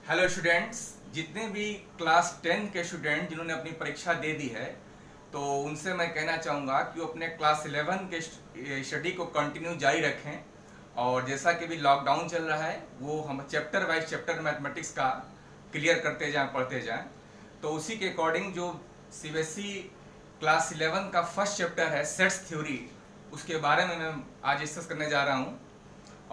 Hello students, जितने भी class 10 के स्टूडेंट जिन्होंने अपनी परीक्षा दे दी है, तो उनसे मैं कहना चाहूँगा कि वो अपने क्लास 11 के स्टडी को कंटिन्यू जारी रखें। और जैसा कि भी लॉकडाउन चल रहा है, वो हम चैप्टर वाइज चैप्टर मैथमेटिक्स का क्लियर करते जाएं, पढ़ते जाएं। तो उसी के अकॉर्डिंग जो सीबीएसई क्लास 11 का फर्स्ट चैप्टर है सेट्स थ्योरी, उसके बारे में मैं आज डिस्कस करने जा रहा हूँ।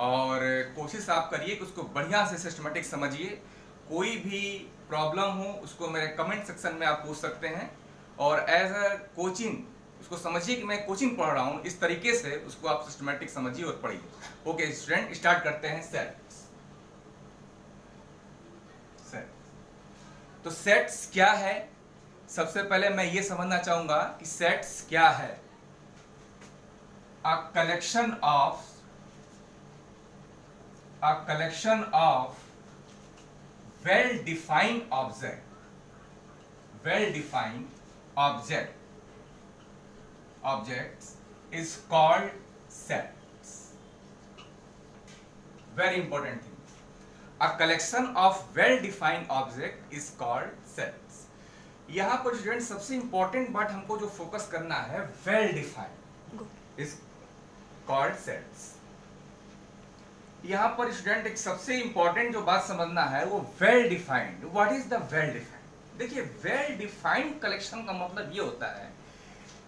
और कोशिश आप करिए कि उसको बढ़िया से सिस्टमेटिक समझिए। कोई भी प्रॉब्लम हो उसको मेरे कमेंट सेक्शन में आप पूछ सकते हैं, और एज अ कोचिंग उसको समझिए कि मैं कोचिंग पढ़ रहा हूँ, इस तरीके से उसको आप सिस्टमेटिक समझिए और पढ़िए। ओके स्टूडेंट, स्टार्ट करते हैं। सेट्स। तो सेट्स क्या है, सबसे पहले मैं ये समझना चाहूंगा कि सेट्स क्या है। A collection of well-defined objects is called sets. Very important thing. A collection of well-defined object is called sets. यहाँ पर स्टूडेंट सबसे इंपॉर्टेंट बात हमको जो फोकस करना है, well-defined is called sets. यहाँ पर स्टूडेंट एक सबसे इंपॉर्टेंट जो बात समझना है वो well defined. What is the well defined? देखिए, वेल डिफाइंड कलेक्शन का मतलब ये होता है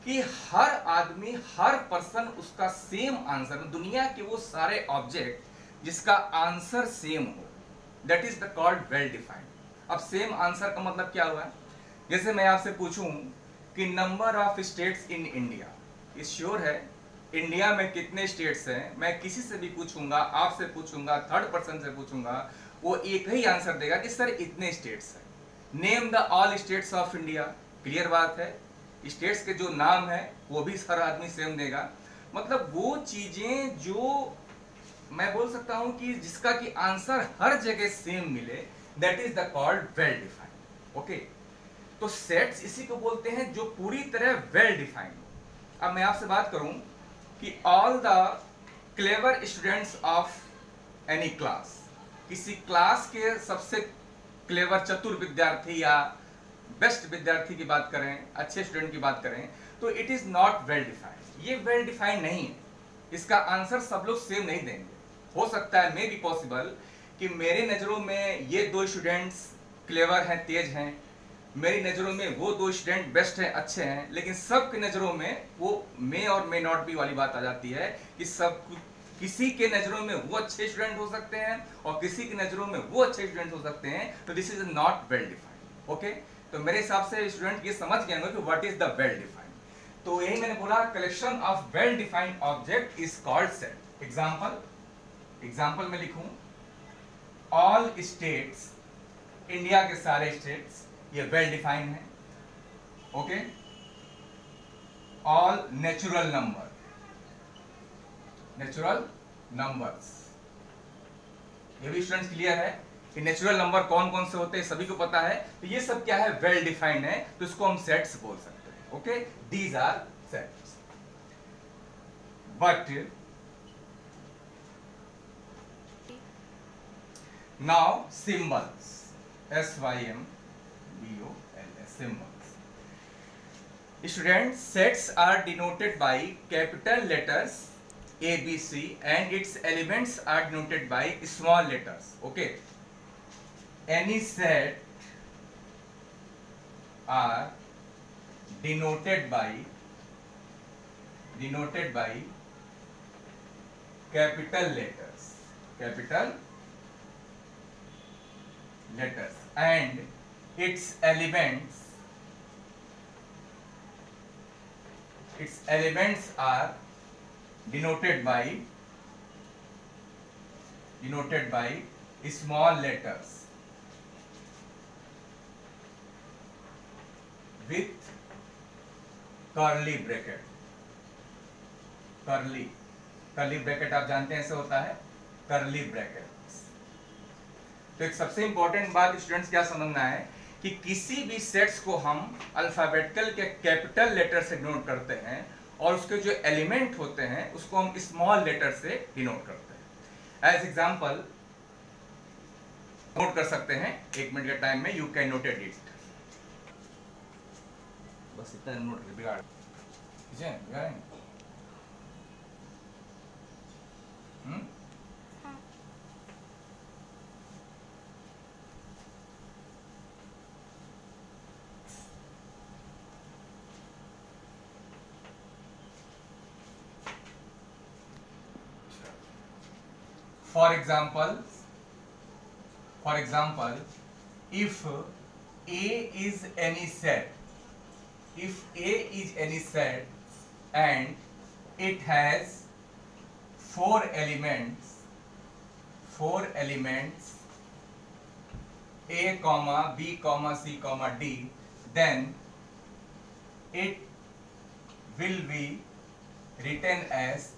कि हर आदमी, हर पर्सन उसका सेम आंसर, दुनिया के वो सारे ऑब्जेक्ट जिसका आंसर सेम हो, that is the called well defined. अब सेम आंसर का मतलब क्या हुआ? जैसे मैं आपसे पूछूं कि number of states in India, is sure है इंडिया में कितने स्टेट्स हैं? मैं किसी से भी पूछूंगा, आपसे पूछूंगा, थर्ड पर्सन से पूछूंगा, वो एक ही आंसर देगा कि सर इतने स्टेट्स हैं। Name the all states of India. Clear बात है, स्टेट्स के जो नाम है वो भी हर आदमी सेम देगा। मतलब वो चीजें जो मैं बोल सकता हूं कि जिसका कि आंसर हर जगह सेम मिले, that is the called well defined. Okay, तो सेट्स इसी को बोलते हैं जो पूरी तरह वेल डिफाइंड हो। अब मैं आपसे बात करूं कि all the clever students of any class, किसी क्लास के सबसे क्लेवर चतुर विद्यार्थी या बेस्ट विद्यार्थी की बात करें, अच्छे स्टूडेंट की बात करें, तो it is not well defined. ये वेल डिफाइंड नहीं है, इसका आंसर सब लोग सेम नहीं देंगे। हो सकता है, मे बी पॉसिबल, कि मेरे नजरों में ये दो स्टूडेंट्स क्लेवर हैं, तेज हैं, मेरी नजरों में वो दो स्टूडेंट बेस्ट हैं, अच्छे हैं, लेकिन सबकी नजरों में वो मे और मे नॉट बी वाली बात आ जाती है कि सब किसी के नजरों में वो अच्छे स्टूडेंट हो सकते हैं और किसी की नजरों में वो अच्छे स्टूडेंट हो सकते हैं। तो this is not well defined. Okay, तो मेरे हिसाब से स्टूडेंट ये समझ गए होंगे कि what is the well defined. तो यही मैंने बोला, collection of well defined object is called set. Example में लिखूं, ऑल स्टेट्स, इंडिया के सारे स्टेट्स, ये वेल डिफाइंड है। ओके, ऑल नेचुरल नंबर्स, ये भी स्टूडेंट्स क्लियर है कि नेचुरल नंबर कौन कौन से होते हैं, सभी को पता है। तो ये सब क्या है, वेल डिफाइंड है, तो इसको हम सेट्स बोल सकते हैं। Okay, these are sets. But now symbols, SYMBOLS, symbols. Students, sets are denoted by capital letters A, B, C, and its elements are denoted by small letters. Okay. Any set are denoted by capital letters, and its elements are denoted by small letters with curly bracket। curly bracket आप जानते हैं ऐसे होता है, curly bracket। तो एक सबसे important बात स्टूडेंट्स क्या समझना है कि किसी भी सेट्स को हम अल्फाबेटिकल के कैपिटल लेटर से डिनोट करते हैं और उसके जो एलिमेंट होते हैं उसको हम स्मॉल लेटर से डिनोट करते हैं। एज एग्जांपल नोट कर सकते हैं 1 मिनट के टाइम में, यू कैन नोटेड इट। बस इतना नोट कर, बिगाड़ बिगाड़ेंगे। For example, if A is any set, and it has four elements A, B, C, D, then it will be written as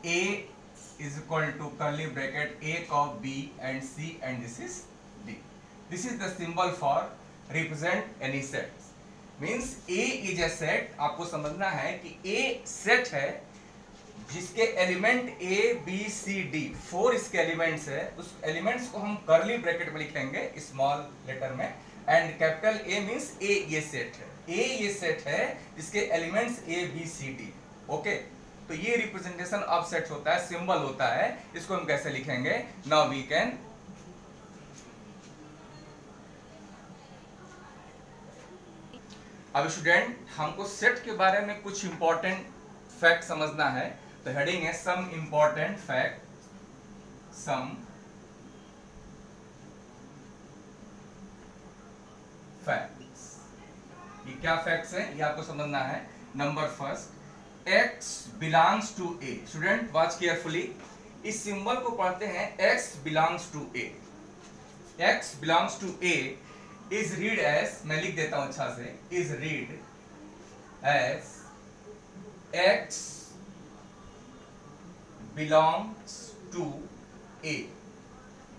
A is equal to curly bracket A of B and C, and this is D. This is the symbol for represent any sets. Means A is a set. आपको समझना है कि A set है जिसके element A, B, C, D 4 इसके elements है। उस elements को हम कर्ली ब्रैकेट में लिखेंगे स्मॉल लेटर में, and capital A means A ये सेट है। A ये सेट है जिसके elements A, B, C, D। Okay, तो ये रिप्रेजेंटेशन ऑफ सेट्स होता है, सिंबल होता है। इसको हम कैसे लिखेंगे? नाउ वी कैन अब स्टूडेंट हमको सेट के बारे में कुछ इंपॉर्टेंट फैक्ट समझना है, तो हेडिंग है some important fact. Some facts, ये क्या फैक्ट्स हैं ये आपको समझना है। Number first, X belongs to A। Student watch carefully, इस सिंबल को पढ़ते हैं X belongs to A। X belongs to A is read as, मैं लिख देता हूं अच्छा से, is read as X belongs to A।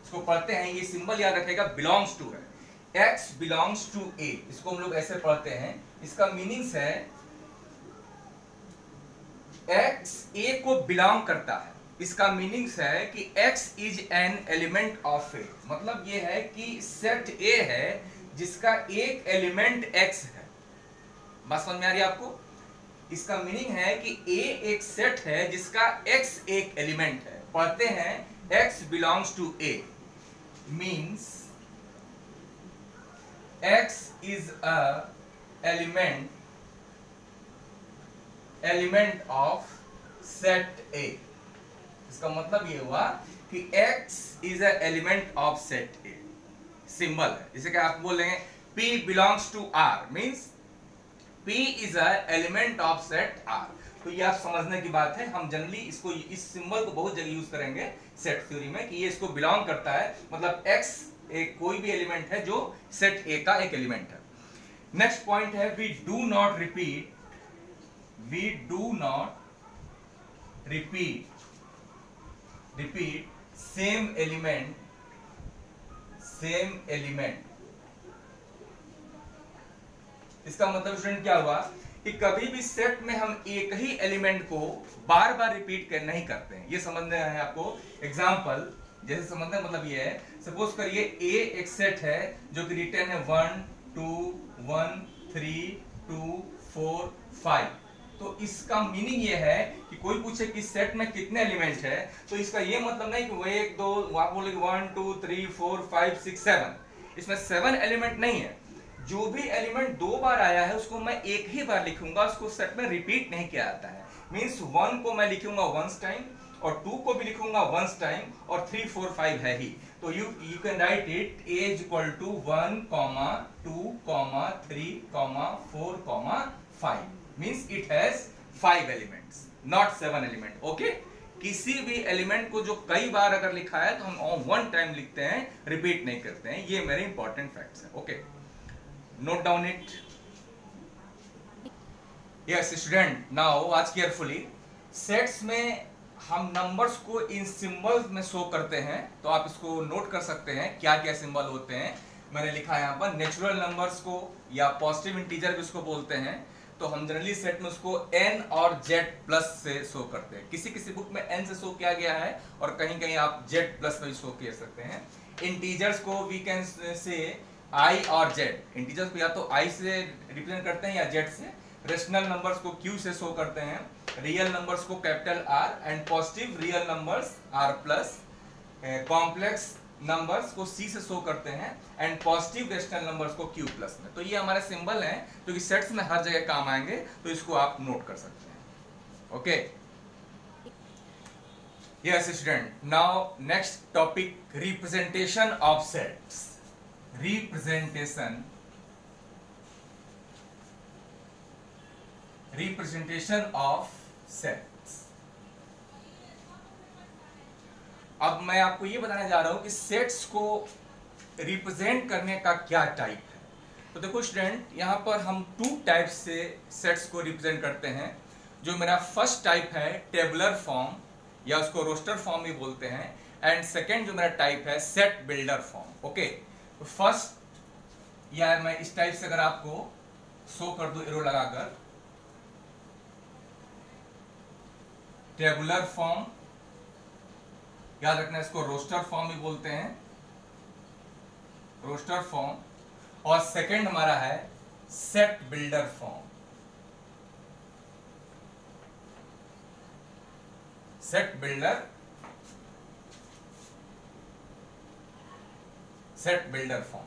इसको पढ़ते हैं, ये सिंबल याद रखेगा, belongs to है, X belongs to A। इसको हम लोग ऐसे पढ़ते हैं। इसका मीनिंग्स है X A को बिलोंग करता है। इसका मीनिंग्स है कि X is an element of A। मतलब ये है कि सेट A है जिसका एक एलिमेंट X है। बात समझ में आ रही है आपको? इसका मीनिंग है कि A एक सेट है जिसका X एक एलिमेंट है। पढ़ते हैं X belongs to A means X is a element of set A। इसका मतलब ये हुआ कि X is a element of set A। Symbol है, जैसे कि आप बोलेंगे P belongs to R means P is a element of set R। तो ये आप समझने की बात है। हम जनरली इसको, इस सिंबल को बहुत जगह यूज करेंगे सेट थ्योरी में कि ये इसको बिलोंग करता है, मतलब X एक कोई भी एलिमेंट है जो सेट A का एक एलिमेंट है। नेक्स्ट पॉइंट है we do not repeat same element। इसका मतलब स्टूडेंट क्या हुआ कि कभी भी सेट में हम एक ही एलिमेंट को बार बार रिपीट नहीं करते हैं। ये समझना है आपको। एग्जांपल जैसे समझना मतलब ये है, सपोज करिए A एक सेट है जो कि रिटर्न है 1 2 1 3 2 4 5। तो इसका मीनिंग ये है कि कोई पूछे कि सेट में कितने एलिमेंट है, तो इसका ये मतलब नहीं कि वो 1 2 आप बोलेंगे 1 2 3 4 5 6 7। इसमें 7 एलिमेंट नहीं है। जो भी एलिमेंट 2 बार आया है उसको मैं एक ही बार लिखूंगा, उसको सेट में रिपीट नहीं किया जाता है। मींस 1 को मैं लिखूंगा वंस टाइम, और 2 को भी लिखूंगा वंस टाइम, और 3 4 5 है ही। तो you can write it A is equal to 1, 2, 3, 4, 5 means it has 5 elements, not 7 element। Okay, किसी भी एलिमेंट को जो कई बार अगर लिखा है तो हम वन टाइम लिखते हैं, रिपीट नहीं करते हैं। ये मेरे इंपॉर्टेंट फैक्ट्स हैं। Okay, note down it. Yes student, now watch carefully. Sets में हम नंबर्स को इन सिंबल्स में शो करते हैं, तो आप इसको नोट कर सकते हैं क्या क्या सिंबल होते हैं। मैंने लिखा है यहाँ पर नेचुरल नंबर्स को, या पॉजिटिव इंटीजर भी इसको बोलते हैं। तो हम जनरली सेट में उसको n और z प्लस से शो करते हैं। किसी किसी बुक में n से शो किया गया है और कहीं कहीं आप z प्लस में शो कर सकते हैं। इंटीजर्स को वी कैन से i और z, इंटीजर्स को या तो i से रिप्रेजेंट करते हैं या z से, रेशनल नंबर्स को q से शो करते हैं, रियल नंबर्स को capital R and positive real numbers R plus, complex numbers को C से शो करते हैं एंड पॉजिटिव रेशनल नंबर्स को Q प्लस में। तो ये हमारे सिंबल हैं जो कि सेट्स में हर जगह काम आएंगे, तो इसको आप नोट कर सकते हैं। Okay, yes student, now next topic, representation of sets. Representation of sets. अब मैं आपको ये बताने जा रहा हूं कि सेट्स को रिप्रेजेंट करने का क्या टाइप है। तो देखो स्टूडेंट, यहां पर हम 2 टाइप से सेट्स को रिप्रेजेंट करते हैं। जो मेरा फर्स्ट टाइप है टेबुलर फॉर्म या उसको रोस्टर फॉर्म भी बोलते हैं, एंड सेकेंड जो मेरा टाइप है सेट बिल्डर फॉर्म। ओके, तो फर्स्ट या मैं इस टाइप से अगर आपको शो कर दूं एरो लगाकर, टेबुलर फॉर्म, याद रखना इसको रोस्टर फॉर्म भी बोलते हैं, रोस्टर फॉर्म, और सेकंड हमारा है set builder form. Set builder form,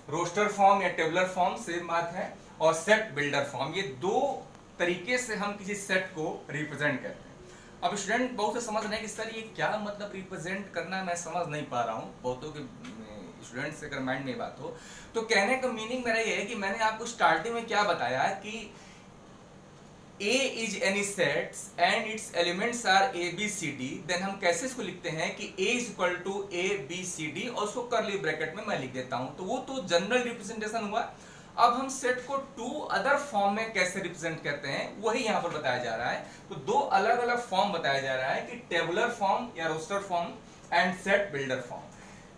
roster form या टेबुलर फॉर्म सेम बात है, और सेट बिल्डर फॉर्म, ये 2 तरीके से हम किसी सेट को रिप्रेजेंट करते हैं। अब स्टूडेंट बहुत से समझ रहे हैं कि सर ये क्या मतलब रिप्रेजेंट करना, मैं समझ नहीं पा रहा हूँ। बहुतों के स्टूडेंट्स से अगर माइंड में बात हो तो कहने का मीनिंग मेरा ये है कि मैंने आपको स्टार्टिंग में क्या बताया कि A is any sets and its elements are A B C D, then हम कैसे इसको लिखते हैं कि A is equal to A B C D और उसको कर्ली ब्रैकेट में मैं लिख देता हूं। तो वो तो जनरल रिप्रेजेंटेशन हुआ। अब हम सेट को 2 अदर फॉर्म में कैसे रिप्रेजेंट करते हैं वही यहां पर बताया जा रहा है। तो 2 अलग अलग फॉर्म बताया जा रहा है कि टेबुलर फॉर्म या roster form and set builder form.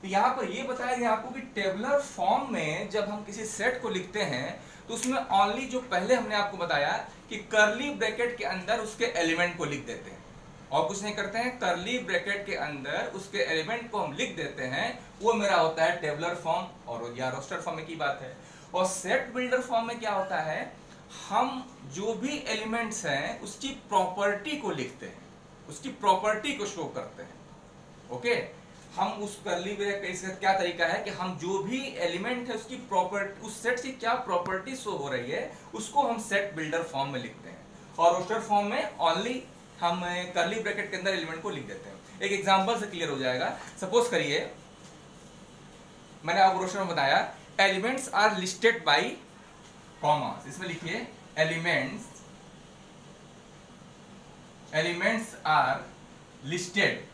तो यहां पर ये बताया गया आपको कि टेबुलर फॉर्म में जब हम किसी सेट को लिखते हैं तो उसमें ओनली जो पहले हमने आपको बताया कि कर्ली ब्रैकेट के अंदर उसके एलिमेंट को लिख देते हैं और कुछ नहीं करते हैं। कर्ली ब्रैकेट के अंदर उसके एलिमेंट को हम लिख देते हैं, वो मेरा होता है टेबुलर फॉर्म और या रोस्टर फॉर्म की बात है। और सेट बिल्डर फॉर्म में क्या होता है, हम जो भी एलिमेंट्स हैं उसकी प्रॉपर्टी को लिखते हैं, उसकी प्रॉपर्टी को शो करते हैं। ओके, हम उस कर्ली ब्रैकेट का क्या तरीका है कि हम जो भी एलिमेंट है उसकी प्रॉपर्टी, उस सेट की क्या प्रॉपर्टी शो हो रही है उसको हम सेट बिल्डर फॉर्म में लिखते हैं। और रोस्टर फॉर्म में ओनली हम कर्ली ब्रैकेट के अंदर एलिमेंट को लिख देते हैं। एक एग्जांपल से क्लियर हो जाएगा। सपोज करिए मैंने आपको रोस्टर में बताया elements are listed by commas, इसमें लिखिए elements are listed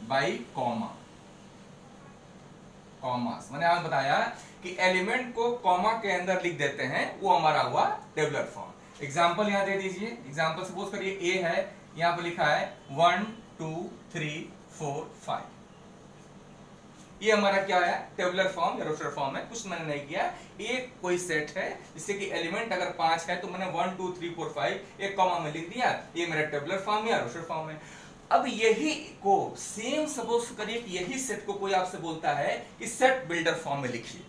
by commas. मैंने आपको बताया कि एलिमेंट को कॉमा के अंदर लिख देते हैं, वो हमारा हुआ टेबुलर फॉर्म। एग्जांपल यहां दे दीजिए। एग्जांपल सपोज करिए ए है, यहां पर लिखा है 1 2 3 4 5। ये हमारा क्या है, टेबुलर फॉर्म या रोस्टर फॉर्म है। कुछ मैंने नहीं किया, एक कोई सेट है जिससे कि एलिमेंट अगर 5 है तो मैंने 1 2 3 4 5 एक कॉमा में लिख दिया, ये मेरा टेबुलर फॉर्म या रोस्टर फॉर्म है। अब यही को सेम सपोज करिए कि यही सेट को कोई आपसे बोलता है कि सेट बिल्डर फॉर्म में लिखिए।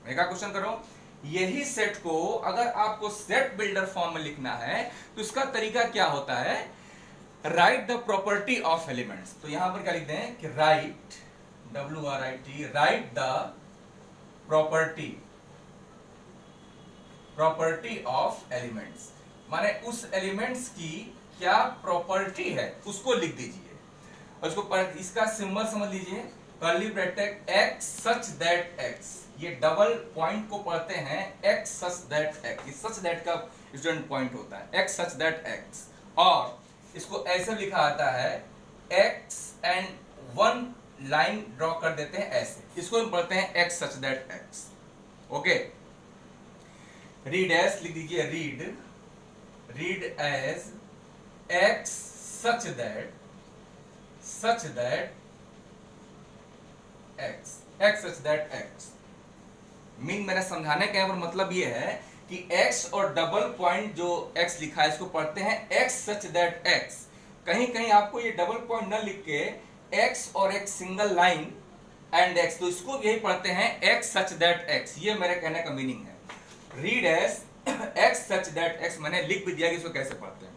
मैं क्या क्वेश्चन कर रहा हूं, यही सेट को अगर आपको सेट बिल्डर फॉर्म में लिखना है तो इसका तरीका क्या होता है, right the property of elements. तो यहां पर क्या लिखते हैं कि right WRIT, right the property of elements, माने उस एलिमेंट्स की क्या प्रॉपर्टी है उसको लिख दीजिए। और इसको इसका सिंबल समझ लीजिए, curly bracket x such that x, ये डबल पॉइंट को पढ़ते हैं x such that x, ये such that का स्टूडेंट पॉइंट होता है x such that x, और इसको ऐसे लिखा आता है x एंड 1 लाइन ड्रॉ कर देते हैं ऐसे, इसको हम पढ़ते हैं x such that x। Okay, read as लिख दीजिए, read as x such that x such that x, mean मेरा समझाने का यहाँ पर मतलब ये है कि x और डबल पॉइंट जो x लिखा है इसको पढ़ते हैं x सच दैट x। कहीं कहीं आपको ये डबल पॉइंट न लिख के x और एक सिंगल लाइन एंड x, तो इसको यही पढ़ते हैं x सच दैट x। ये मेरे कहने का मीनिंग है। Read as x such that x, मैंने लिख भी दिया कि इसको कैसे पढ़ते हैं।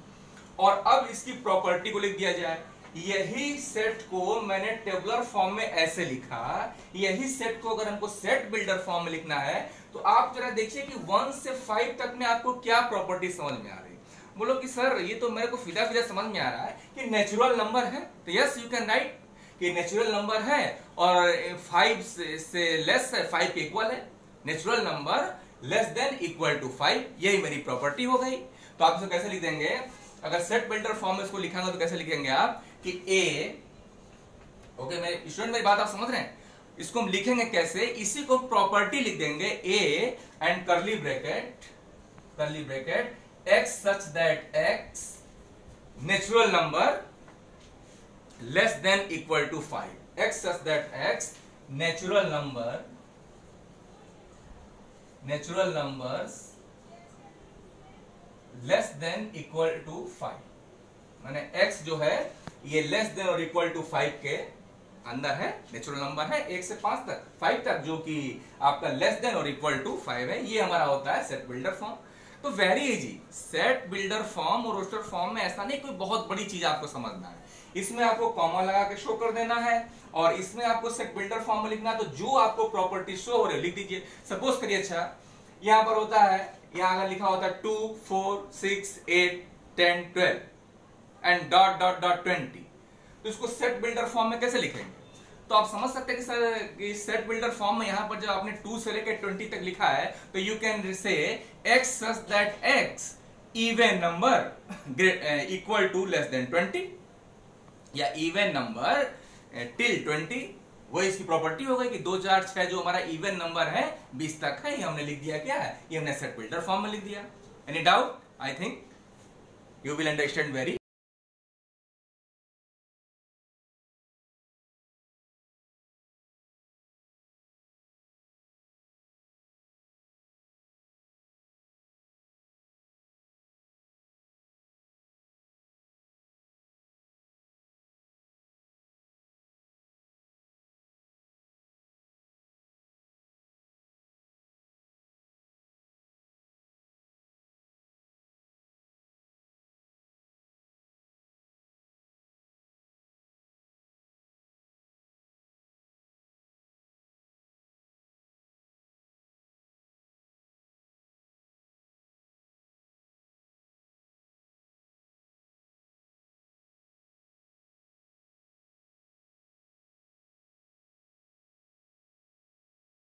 और अब इसकी प्रॉपर्टी को लिख दिया जाए। यही सेट को मैंने टेबुलर फॉर्म में ऐसे लिखा, यही सेट को अगर हमको सेट बिल्डर फॉर्म में लिखना है तो आप जरा देखिए कि 1 से 5 तक में आपको क्या प्रॉपर्टी समझ में आ रही है। बोलो कि सर ये तो मेरे को फिदा फिदा समझ में आ रहा है कि नेचुरल नंबर है, तो यस यू कैन राइट कि नेचुरल नंबर है और 5 से लेस है, 5 के इक्वल है। Natural number less than equal to 5, यही मेरी प्रॉपर्टी हो गई। तो आप इसको कैसे लिख देंगे, अगर सेट बिल्डर फॉर्म में इसको लिखेंगे तो कैसे लिखेंगे आप कि A, ओके मेरे स्टूडेंट मेरी बात आप समझ रहे हैं, इसको हम लिखेंगे कैसे, इसी को प्रॉपर्टी लिख देंगे A and curly bracket x such that x natural number less than equal to 5, x such that x natural numbers less than equal to 5, माने x जो है ये लेस देन और इक्वल टू 5 के अंदर है, नेचुरल नंबर है 1 से 5 तक, 5 तक जो कि आपका लेस देन और इक्वल टू 5 है। ये हमारा होता है सेट बिल्डर फॉर्म। तो very easy, set builder form और रोस्टर फॉर्म में ऐसा नहीं कोई बहुत बड़ी चीज आपको समझना है। इसमें आपको कॉमा लगा के शो कर देना है और इसमें आपको सेट बिल्डर फॉर्म में लिखना है। तो जो आपको प्रॉपर्टी शो हो रही है लिख दीजिए। सपोज करिए, अच्छा यहां पर होता है, यहां अगर लिखा होता है 2 4 6 8 10 12 एंड डॉट डॉट डॉट 20, तो इसको सेट बिल्डर फॉर्म में कैसे लिखेंगे। तो आप समझ सकते हैं कि सर सेट बिल्डर फॉर्म में यहां पर जब आपने 2 से लेकर 20 तक लिखा है तो you can say x such that x even number equal to less than 20 या इवन नंबर टिल 20। वही इसकी प्रॉपर्टी हो गई कि 2 4 6 जो हमारा इवन नंबर है 20 तक है, ये हमने लिख दिया। क्या है ये हमने सेट बिल्डर फॉर्म में लिख दिया। Any doubt? I think you will understand very